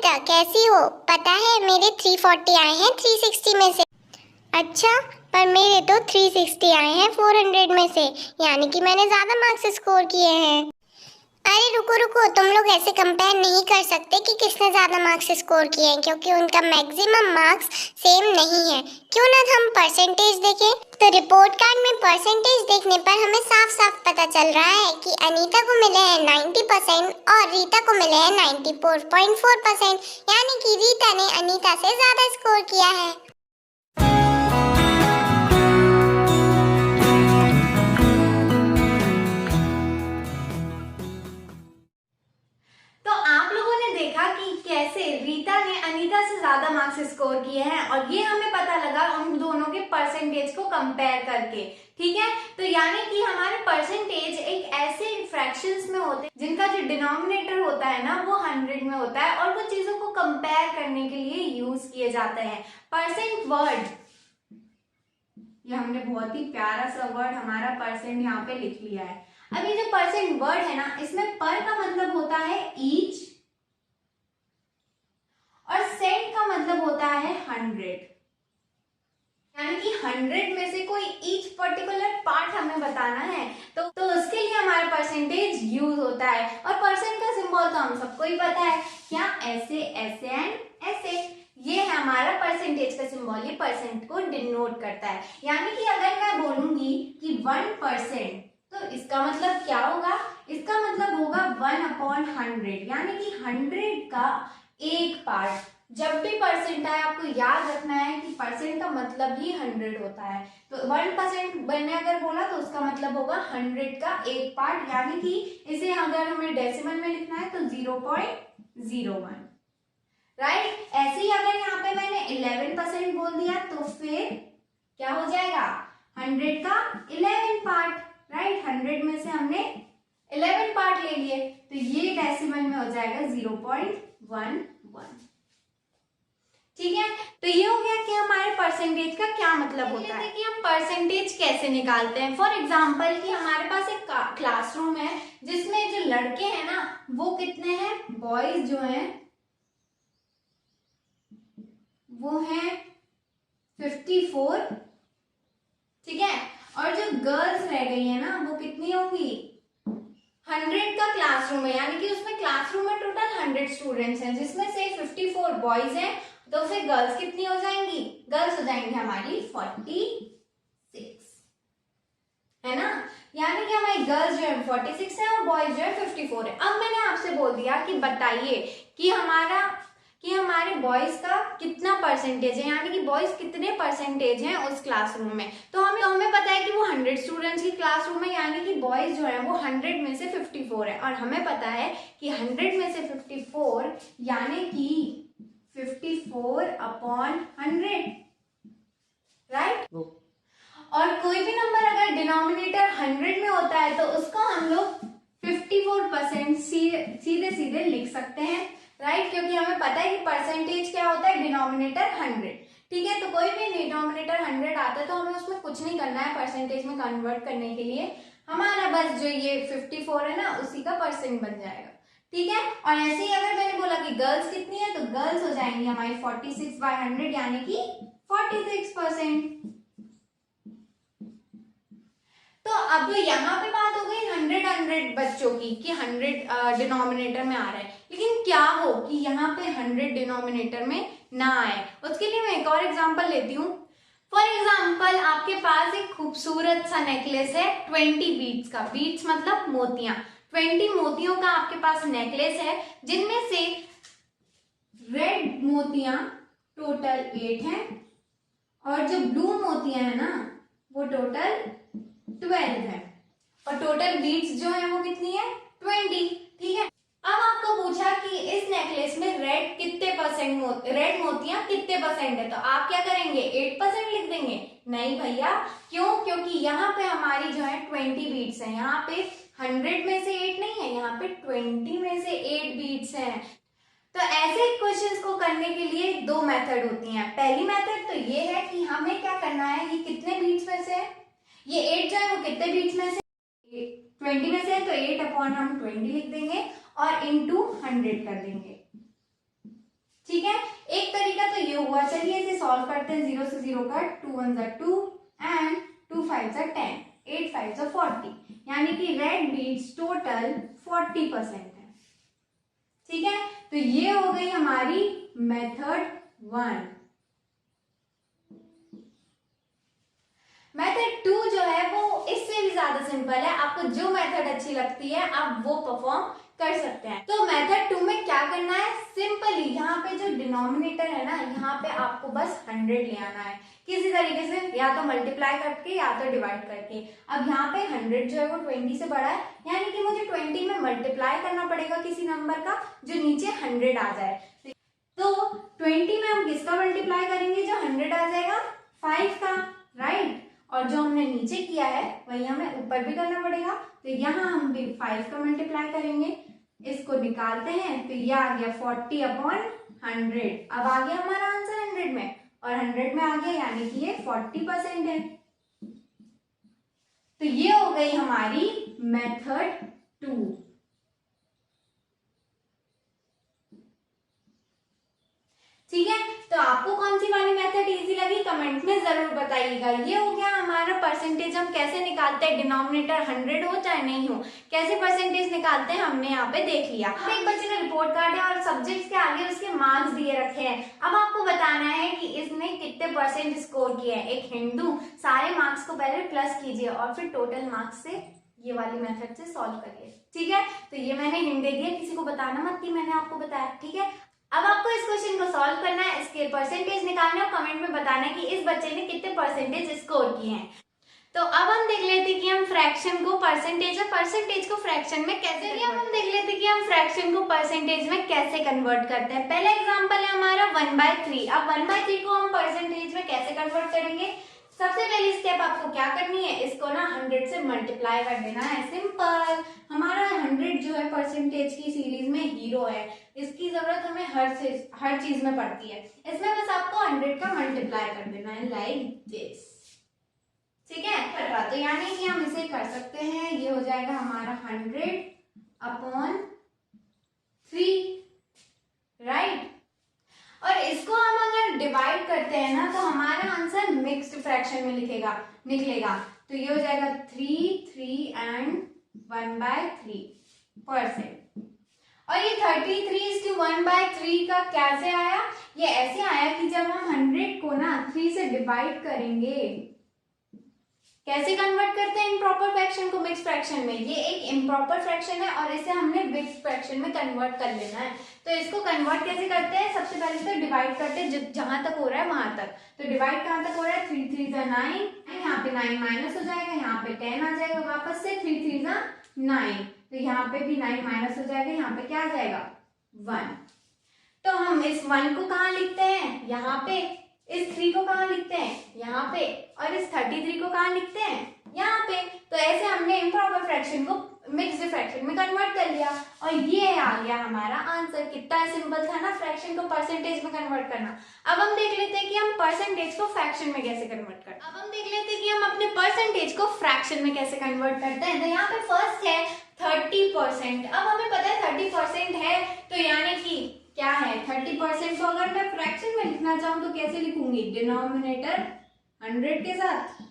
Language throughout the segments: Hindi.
रीता, कैसी हो? पता है मेरे 340 आए हैं 360 में से। अच्छा, पर मेरे तो 360 आए हैं 400 में से, यानी कि मैंने ज़्यादा मार्क्स स्कोर किए हैं। अरे रुको रुको, तुम लोग ऐसे कंपेयर नहीं कर सकते कि किसने ज़्यादा मार्क्स स्कोर किए हैं, क्योंकि उनका मैक्सिमम मार्क्स सेम नहीं है। क्यों ना हम परसेंटेज देखें? तो रिपोर्ट कार्ड में परसेंटेज देखने पर हमें साफ साफ पता चल रहा है कि अनीता को मिले हैं 90% और रीता को मिले हैं 94.4%, यानी कि रीता ने अनीता से ज़्यादा स्कोर किया है। तो आप लोगों ने देखा कि कैसे रीता ने अनीता से ज्यादा मार्क्स स्कोर किए हैं और ये हमें पता लगा उन दोनों के परसेंटेज को कंपेयर करके। ठीक है, तो यानी कि हमारे परसेंटेज एक ऐसे फ्रैक्शंस में होते हैं जिनका जो डिनोमिनेटर होता है ना वो 100 में होता है और वो चीजों को कंपेयर करने के लिए यूज किए जाते हैं। परसेंट वर्ड, ये हमने बहुत ही प्यारा सा वर्ड हमारा परसेंट यहाँ पे लिख लिया है। अब ये जो परसेंट वर्ड है ना, इसमें पर का मतलब होता है ईच और सेंट का मतलब होता है 100, यानी कि 100 में से कोई ईच पर्टिकुलर पार्ट हमें बताना है तो उसके लिए हमारा परसेंटेज यूज होता है। और परसेंट का सिंबल तो हम सबको ही पता है, क्या? ऐसे ऐसे एंड ऐसे, ये है हमारा परसेंटेज का सिंबल। ये परसेंट को डिनोट करता है, यानी कि अगर मैं बोलूंगी कि 1%, तो इसका मतलब क्या होगा? इसका मतलब होगा 1/100, यानी कि 100 का एक पार्ट। जब भी परसेंट आए आपको याद रखना है कि परसेंट का मतलब ही 100 होता है। तो 1% मैंने अगर बोला तो उसका मतलब होगा 100 का एक पार्ट, यानी कि इसे अगर हमें डेसिमल में लिखना है तो 0.01, राइट। ऐसे ही अगर यहाँ पे मैंने 11% बोल दिया तो फिर क्या हो जाएगा? 100 का 11 पार्ट, राइट। 100 में से हमने 11 पार्ट ले लिए तो ये डेसिमल में हो जाएगा 0.11। ठीक है, तो ये हो गया कि हमारे परसेंटेज का क्या मतलब होता है कि हम परसेंटेज कैसे निकालते हैं। फॉर एग्जांपल कि हमारे पास एक क्लासरूम है जिसमें जो लड़के हैं ना वो कितने हैं? बॉयज जो हैं वो हैं 54, ठीक है, और जो गर्ल्स रह गई है ना वो कितनी होंगी? 100 का क्लासरूम है, यानी कि उसमें क्लासरूम में टोटल 100 स्टूडेंट्स हैं, जिसमें से 54 बॉयज हैं, तो फिर गर्ल्स कितनी हो जाएंगी? गर्ल्स हो जाएंगी हमारी 46, है ना। यानी कि हमारी गर्ल्स जो है 46 है और बॉयज जो है 54 है। अब मैंने आपसे बोल दिया कि बताइए कि हमारे बॉयज का कितना परसेंटेज है, यानी कि बॉयज कितने परसेंटेज हैं उस क्लासरूम में। तो हमें पता है कि वो 100 स्टूडेंट्स की क्लासरूम है, यानी कि बॉयज जो है वो 100 में से 54 है, और हमें पता है कि 100 में से 54 यानी कि 54/100, राइट। और कोई भी नंबर अगर डिनोमिनेटर 100 में होता है तो उसको हम लोग 54% सीधे सीधे लिख सकते हैं, राइट, क्योंकि हमें पता है कि परसेंटेज क्या होता है? डिनोमिनेटर 100। ठीक है, तो कोई भी डिनोमिनेटर 100 आता है तो हमें उसमें कुछ नहीं करना है परसेंटेज में कन्वर्ट करने के लिए, हमारा बस जो ये 54 है ना उसी का परसेंट बन जाएगा। ठीक है, और ऐसे ही अगर मैंने बोला कि गर्ल्स कितनी है तो गर्ल्स हो जाएंगी हमारी 46/100, यानी कि 46%। तो अब यहाँ पे बात हो गई 100 बच्चों की कि 100 डिनोमिनेटर में आ रहा है, लेकिन क्या हो कि यहाँ पे 100 डिनोमिनेटर में ना आए। उसके लिए मैं एक और एग्जांपल लेती हूँ। फॉर एग्जांपल आपके पास एक खूबसूरत सा नेकलेस है 20 बीट्स का, बीट्स मतलब मोतियां, 20 मोतियों का आपके पास नेकलेस है, जिनमें से रेड मोतियां टोटल 8 हैं और जो ब्लू मोतियां है ना वो टोटल 12 है, और टोटल बीट्स जो है वो कितनी है? 20। ठीक है, अब आपको पूछा कि इस नेकलेस में रेड कितने परसेंट रेड मोतियां कितने परसेंट है, तो आप क्या करेंगे? 8% लिख देंगे? नहीं भैया, क्यों? क्योंकि यहाँ पे हमारी जो है 20 बीट्स है, यहाँ पे 100 में से 8 नहीं है, यहाँ पे 20 में से 8 बीट्स हैं। तो ऐसे क्वेश्चंस को करने के लिए दो मेथड होती हैं। पहली मेथड तो ये है कि हमें क्या करना है, ये कितने बीट्स में से है, ये 8 जो है वो कितने बीट्स में से? 20 में से है, तो 8/हम 20 लिख देंगे और इंटू 100 कर देंगे। ठीक है, एक तरीका तो ये हुआ, चलिए इसे सॉल्व करते हैं। 0 से 0 कट, 2 1 जा 2 एंड 2 5 जा 10, 8 5 जा 40, यानी कि रेड बीट्स टोटल 40% है। ठीक है, तो ये हो गई हमारी मेथड 1। मेथड 2 जो है वो इससे भी ज्यादा सिंपल है, आपको जो मेथड अच्छी लगती है आप वो परफॉर्म कर सकते हैं। तो मेथड 2 में क्या करना है, सिंपली यहाँ पे जो डिनोमिनेटर है ना, यहाँ पे आपको बस 100 ले आना है किसी तरीके से, या तो मल्टीप्लाई करके या तो डिवाइड करके। अब यहाँ पे 100 जो है वो 20 से बड़ा है, यानी कि मुझे 20 में मल्टीप्लाई करना पड़ेगा किसी नंबर का जो नीचे 100 आ जाए। तो 20 में हम किसका मल्टीप्लाई करेंगे, जो 100 आ जाएगा 5 का, राइट। और जो हमने नीचे किया है वही हमें ऊपर भी करना पड़ेगा, तो यहाँ हम भी 5 का मल्टीप्लाई करेंगे। इसको निकालते हैं तो ये आ गया 40/100। अब आ गया हमारा आंसर 100 में, और 100 में आ गया यानी कि ये 40% है। तो ये हो गई हमारी मेथड 2। ठीक है, तो आपको कौन सी वाली मेथड इजी लगी कमेंट में जरूर बताइएगा। ये हो गया हमारा परसेंटेज, हम कैसे निकालते हैं, डिनोमिनेटर 100 हो चाहे नहीं हो, कैसे परसेंटेज निकालते हैं हमने यहाँ पे देख लिया। एक बच्चे ने रिपोर्ट कार्ड है और सब्जेक्ट्स के आगे उसके मार्क्स दिए रखे हैं। अब आपको बताना है कि इसने कितने परसेंट स्कोर किए हैं। एक हिंदू, सारे मार्क्स को पहले प्लस कीजिए और फिर टोटल मार्क्स से ये वाली मेथड से सॉल्व करिए। ठीक है, तो ये मैंने हिंट दे दिया, किसी को बताना मत कि मैंने आपको बताया। ठीक है, अब आपको इस क्वेश्चन को सॉल्व करना है, इसके परसेंटेज निकालना है, कमेंट में बताना है कि इस बच्चे ने कितने परसेंटेज स्कोर किए हैं। तो अब हम देख लेते हैं कि हम फ्रैक्शन को परसेंटेज और परसेंटेज को फ्रैक्शन में कैसे, हम देख लेते हैं कि हम फ्रैक्शन को परसेंटेज में कैसे कन्वर्ट करते हैं। पहला एग्जांपल है हमारा 1/3। अब 1/3 को हम परसेंटेज में कैसे कन्वर्ट करेंगे, सबसे पहली स्टेप आपको क्या करनी है, इसको ना 100 से मल्टीप्लाई कर देना है, सिंपल। हमारा 100 जो है परसेंटेज की सीरीज में हीरो है, इसकी जरूरत हमें हर चीज में पड़ती है। इसमें बस आपको 100 का मल्टीप्लाई कर देना है, लाइक दिस। ठीक है, तो यानी कि हम इसे कर सकते हैं, ये हो जाएगा हमारा 100/3, राइट। और इसको हम अगर डिवाइड करते हैं ना तो हमारा आंसर मिक्स्ड फ्रैक्शन में निकलेगा। तो ये हो जाएगा 3 3 एंड 1/3%। और ये 33:1/3 का कैसे आया, ये ऐसे आया कि जब हम 100 को ना 3 से डिवाइड करेंगे, कैसे कन्वर्ट करते हैं इम्प्रॉपर फ्रैक्शन को मिक्स फ्रैक्शन में। ये एक इम्प्रॉपर फ्रैक्शन है और इसे हमने मिक्स फ्रैक्शन में कन्वर्ट कर लेना है। तो इसको कन्वर्ट कैसे करते हैं, सबसे पहले तो डिवाइड करते हैं जहां तक हो रहा है वहां तक। तो डिवाइड कहां तक हो रहा है, 3 3 जा 9, यहाँ पे 9 माइनस हो जाएगा, यहाँ पे 10 आ जाएगा वापस से, 3 3 जा 9, तो यहाँ पे भी 9 माइनस हो जाएगा, यहाँ पे क्या आ जाएगा 1। तो हम इस 1 को कहाँ लिखते हैं, यहाँ पे, इस 3 को कहाँ लिखते हैं, यहाँ पे, और इस 33 को कहाँ लिखते हैं, यहाँ पे। तो ऐसे हमने इम्प्रॉपर फ्रैक्शन को मिक्स्ड फ्रैक्शन में कन्वर्ट कर लिया और ये आ गया हमारा आंसर। कितना सिंपल था ना फ्रैक्शन को परसेंटेज में कन्वर्ट करना। अब हम देख लेते हैं कि हम परसेंटेज को फ्रैक्शन में कैसे कन्वर्ट करते हैं। अब हम देख लेते हैं कि हम अपने परसेंटेज को फ्रैक्शन में कैसे कन्वर्ट करते हैं। तो यहाँ पे फर्स्ट है 30%। अब हमें पता है 30% है, तो यानी कि क्या है 30% को अगर मैं फ्रैक्शन में लिखना चाहूँ तो कैसे लिखूंगी, डिनोमिनेटर 100 के साथ,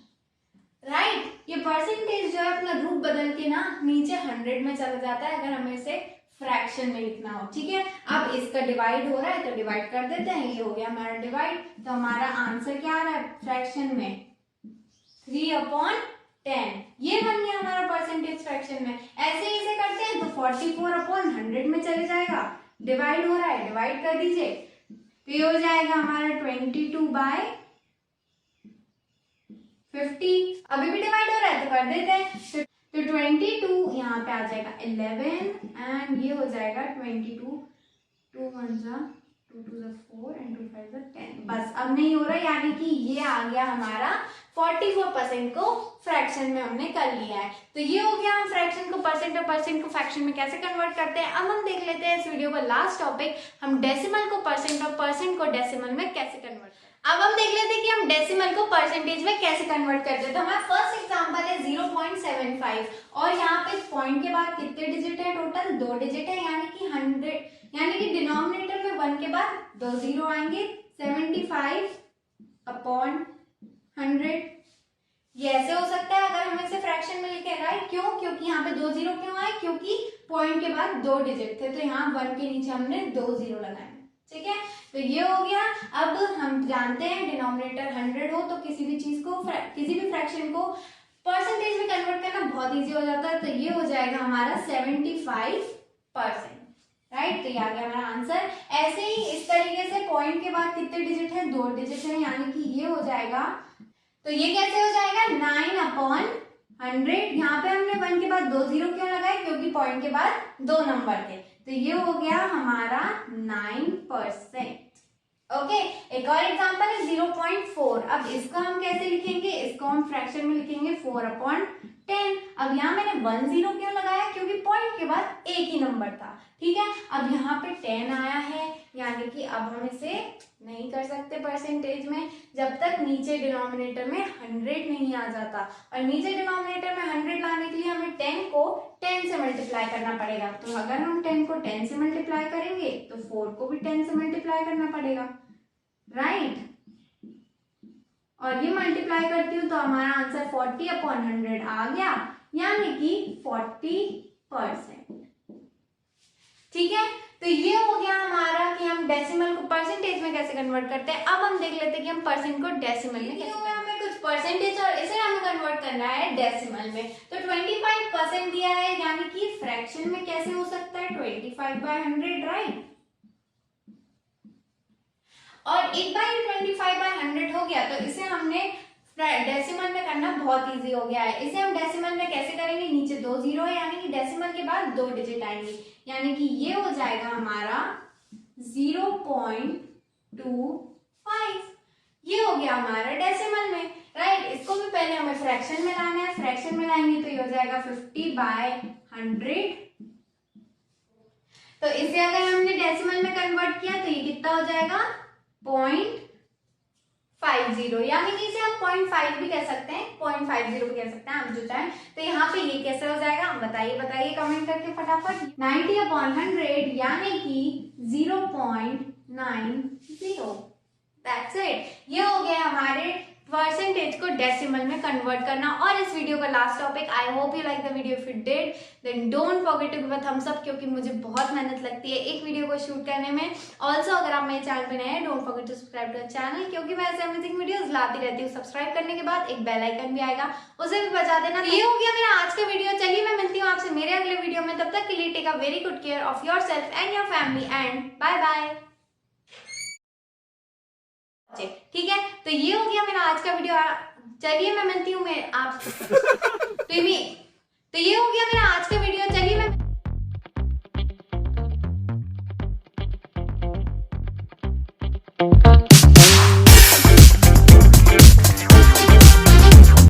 राइट। ये परसेंटेज जो है अपना रूप बदल के ना नीचे 100 में चला जाता है अगर हमें इसे फ्रैक्शन में लिखना हो। ठीक है, अब इसका डिवाइड हो रहा है तो डिवाइड कर देते हैं, ये हो गया हमारा डिवाइड। तो हमारा आंसर क्या आ रहा है फ्रैक्शन में 3/10, ये बन गया हमारा परसेंटेज फ्रैक्शन में। ऐसे ही इसे करते हैं तो 44/100 में चले जाएगा, डिवाइड हो रहा है, डिवाइड कर दीजिए, तो ये हो जाएगा हमारा 22/50। अभी भी डिवाइड हो रहा है तो कर देते हैं, तो 22 यहाँ पे आ जाएगा 11 एंड ये हो जाएगा 22, 2 1 जा 2 2 जा 4 एंड 2 5 जा 10। बस अब नहीं हो रहा, यानी कि ये आ गया हमारा 44% को फ्रैक्शन में हमने कर लिया है। तो ये हो गया हम फ्रैक्शन को परसेंट और परसेंट को फ्रैक्शन में कैसे कन्वर्ट करते हैं। अब हम देख लेते हैं इस वीडियो का लास्ट टॉपिक, हम डेसिमल को परसेंट और परसेंट को डेसिमल में कैसे कन्वर्ट करते हैं। अब हम देख लेते हैं कि हम डेसिमल को परसेंटेज में कैसे कन्वर्ट करते हैं। तो हमारा फर्स्ट एग्जांपल है 0.75 और यहाँ पे पॉइंट के बाद कितने डिजिट है, टोटल 2 डिजिट है, यानी कि 100, यानी कि डिनोमिनेटर में 1 के बाद 2 जीरो आएंगे, 75/100। ये ऐसे हो सकता है अगर हम इसे फ्रैक्शन में लिखे, राइट? क्यों? क्योंकि यहाँ पे 2 जीरो क्यों आए? क्योंकि पॉइंट के बाद 2 डिजिट थे, तो यहाँ 1 के नीचे हमने 2 जीरो लगाए। ठीक है, तो ये हो गया। अब हम जानते हैं डिनोमिनेटर 100 हो तो किसी भी चीज को, किसी भी फ्रैक्शन को परसेंटेज में कन्वर्ट करना बहुत इजी हो जाता है। तो ये हो जाएगा हमारा 75%, राइट? तो ये आ गया हमारा आंसर। ऐसे ही इस तरीके से पॉइंट के बाद कितने डिजिट है? 2 डिजिट है, यानी कि ये हो जाएगा, तो ये कैसे हो जाएगा? 9/100। यहाँ पे हमने 1 के बाद 2 जीरो क्यों लगाए? क्योंकि पॉइंट के बाद 2 नंबर थे, तो ये हो गया हमारा 9%। ओके, एक और एग्जांपल है 0.4। अब इसको हम कैसे लिखेंगे? इसको हम फ्रैक्शन में लिखेंगे 4/10। अब यहाँ मैंने 1 जीरो क्यों लगाया? क्योंकि पॉइंट के बाद एक ही नंबर था। ठीक है, अब यहाँ पे 10 आया है, यानी कि अब हम इसे नहीं कर सकते परसेंटेज में जब तक नीचे डिनोमिनेटर में 100 नहीं आ जाता। और नीचे डिनोमिनेटर में 100 लाने के लिए हमें 10 को 10 से मल्टीप्लाई करना पड़ेगा। तो अगर हम 10 को 10 से मल्टीप्लाई करेंगे तो 4 को भी 10 से मल्टीप्लाई करना पड़ेगा, राइट? और ये मल्टीप्लाई करती हूँ तो हमारा आंसर 40/100 आ गया, यानी कि 40%। ठीक है, तो ये हो गया हमारा कि हम डेसिमल को परसेंटेज में कैसे कन्वर्ट करते हैं। अब हम देख लेते हैं कि हम परसेंट को डेसिमल में कैसे, हमें कुछ परसेंटेज और इसे हमें कन्वर्ट करना है डेसिमल में। तो 25% दिया है, यानी कि फ्रैक्शन में कैसे हो सकता है? 25/100, राइट? और एक बार ये 25/100 हो गया तो इसे हमने डेसिमल में करना बहुत इजी हो गया है। इसे हम डेसिमल में कैसे करेंगे? नीचे 2 जीरो है, यानी कि डेसिमल के बाद 2 डिजिट आएंगे, यानी कि ये हो जाएगा हमारा 0.25। ये हो गया हमारा डेसिमल में, राइट? इसको भी पहले हमें फ्रैक्शन में लाना है। फ्रैक्शन में लाएंगे तो ये हो जाएगा 50/100। तो इसे अगर हमने डेसिमल में कन्वर्ट किया तो ये कितना हो जाएगा? 0.50, यानी कि इसे हम 0.5 भी कह सकते हैं, 0.50 भी कह सकते हैं, आप जो चाहें। तो यहाँ पे ये कैसे हो जाएगा? बताइए कमेंट करके फटाफट। 90/100 यानी कि 0.90। That's it. ये हो गया हमारे परसेंटेज को डेसिमल में कन्वर्ट करना। और इस वीडियो का last topic, I hope you like the video. If you did then don't forget to give a thumbs up, क्योंकि मुझे बहुत मेहनत लगती है एक वीडियो को शूट करने में। ऑल्सो अगर आप मेरे चैनल पे नए हैं, don't forget to subscribe to the channel, क्योंकि मैं ऐसे अमेजिंग वीडियोस लाती रहती हूँ। सब्सक्राइब करने के बाद एक बेल आइकन भी आएगा, उसे भी बजा देना। ये हो गया मेरा आज का वीडियो। चलिए मैं मिलती हूँ आपसे मेरे अगले वीडियो में। तब तक के लिए take a very good care of yourself and your family and bye bye. ठीक है, तो ये हो गया मेरा आज का वीडियो। चलिए मैं मिलती हूँ मैं आप तो ये हो गया मेरा आज का वीडियो। चलिए मैं